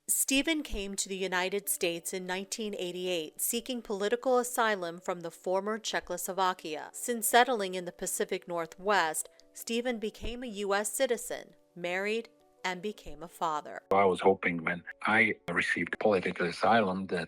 Stephen came to the United States in 1988 seeking political asylum from the former Czechoslovakia. Since settling in the Pacific Northwest, Stephen became a U.S. citizen, married, and became a father. I was hoping when I received political asylum that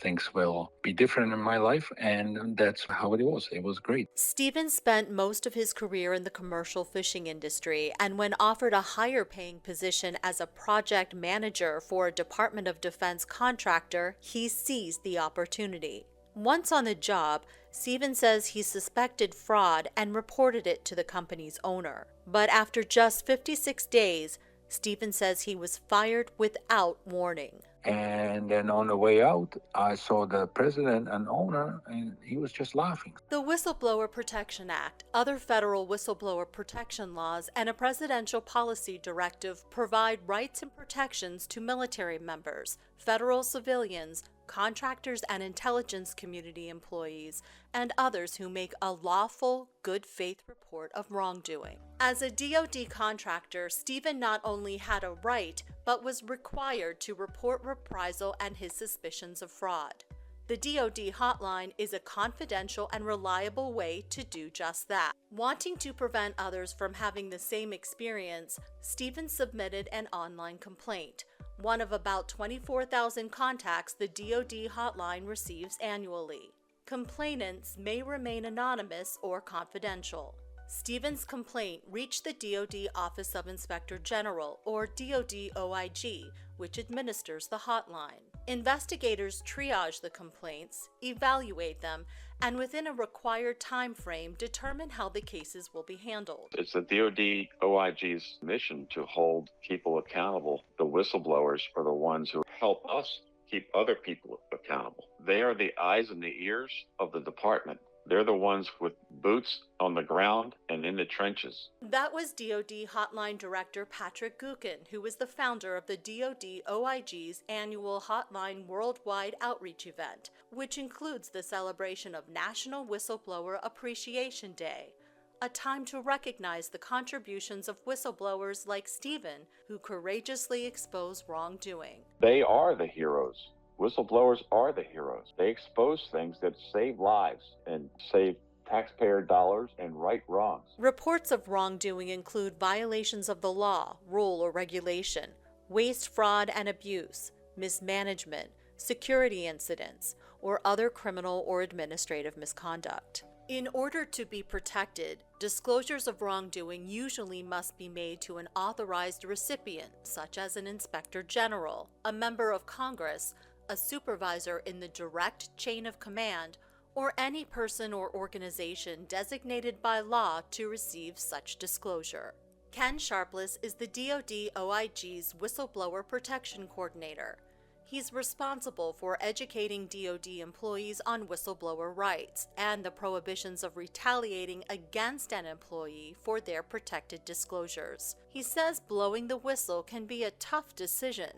things will be different in my life, and that's how it was. It was great. Stephen spent most of his career in the commercial fishing industry, and when offered a higher paying position as a project manager for a Department of Defense contractor, he seized the opportunity. Once on the job, Stephen says he suspected fraud and reported it to the company's owner. But after just 56 days, Stephen says he was fired without warning. And then on the way out, I saw the president and owner, and he was just laughing. The Whistleblower Protection Act, other federal whistleblower protection laws, and a presidential policy directive provide rights and protections to military members, federal civilians, contractors and intelligence community employees, and others who make a lawful, good faith report of wrongdoing. As a DoD contractor, Stephen not only had a right, but was required to report reprisal and his suspicions of fraud. The DoD Hotline is a confidential and reliable way to do just that. Wanting to prevent others from having the same experience, Stephen submitted an online complaint, one of about 24,000 contacts the DoD Hotline receives annually. Complainants may remain anonymous or confidential. Stephen's complaint reached the DoD Office of Inspector General, or DoD OIG, which administers the hotline. Investigators triage the complaints, evaluate them, and within a required time frame determine how the cases will be handled. It's the DoD OIG's mission to hold people accountable. The whistleblowers are the ones who help us keep other people accountable. They are the eyes and the ears of the department. They're the ones with boots on the ground and in the trenches. That was DoD Hotline Director Patrick Gukin, who was the founder of the DoD OIG's annual Hotline Worldwide Outreach event, which includes the celebration of National Whistleblower Appreciation Day, a time to recognize the contributions of whistleblowers like Stephen, who courageously expose wrongdoing. They are the heroes. Whistleblowers are the heroes. They expose things that save lives and save taxpayer dollars and right wrongs. Reports of wrongdoing include violations of the law, rule, or regulation, waste, fraud, and abuse, mismanagement, security incidents, or other criminal or administrative misconduct. In order to be protected, disclosures of wrongdoing usually must be made to an authorized recipient, such as an inspector general, a member of Congress, a supervisor in the direct chain of command, or any person or organization designated by law to receive such disclosure. Ken Sharpless is the DoD OIG's Whistleblower Protection Coordinator. He's responsible for educating DoD employees on whistleblower rights and the prohibitions of retaliating against an employee for their protected disclosures. He says blowing the whistle can be a tough decision,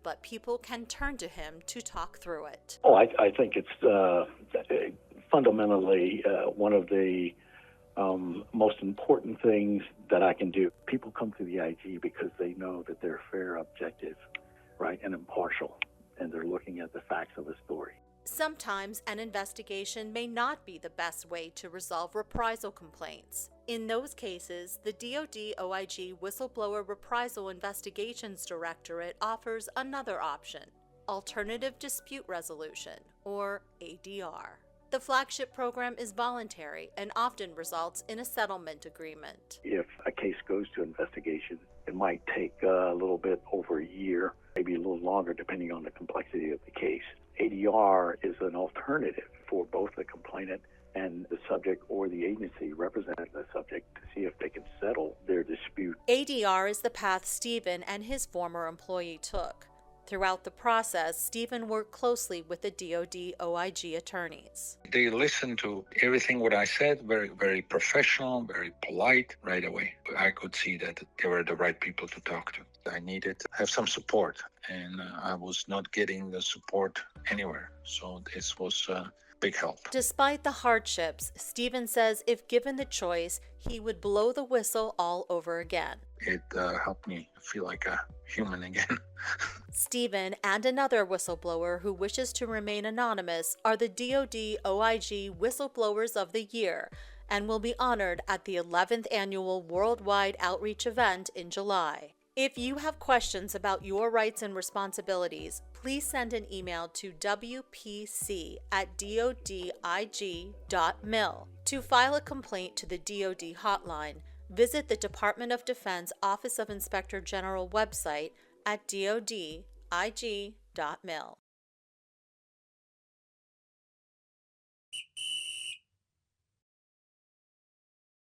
but people can turn to him to talk through it. I think it's fundamentally one of the most important things that I can do. People come to the IG because they know that they're fair, objective, right, and impartial, and they're looking at the facts of the story. Sometimes an investigation may not be the best way to resolve reprisal complaints. In those cases, the DoD OIG Whistleblower Reprisal Investigations Directorate offers another option, Alternative Dispute Resolution, or ADR. The flagship program is voluntary and often results in a settlement agreement. If a case goes to investigation, it might take a little bit over a year, maybe a little longer depending on the complexity of the case. ADR is an alternative for both the complainant and the subject or the agency representing the subject to see if they can settle their dispute. ADR is the path Stephen and his former employee took. Throughout the process, Stephen worked closely with the DoD OIG attorneys. They listened to everything what I said, very, very professional, very polite right away. I could see that they were the right people to talk to. I needed to have some support, and I was not getting the support anywhere. So this was big help. Despite the hardships, Stephen says if given the choice, he would blow the whistle all over again. It helped me feel like a human again. Stephen and another whistleblower who wishes to remain anonymous are the DoD OIG Whistleblowers of the Year and will be honored at the 11th Annual Worldwide Outreach event in July. If you have questions about your rights and responsibilities, please send an email to wpc@dodig.mil. To file a complaint to the DoD Hotline, visit the Department of Defense Office of Inspector General website at dodig.mil.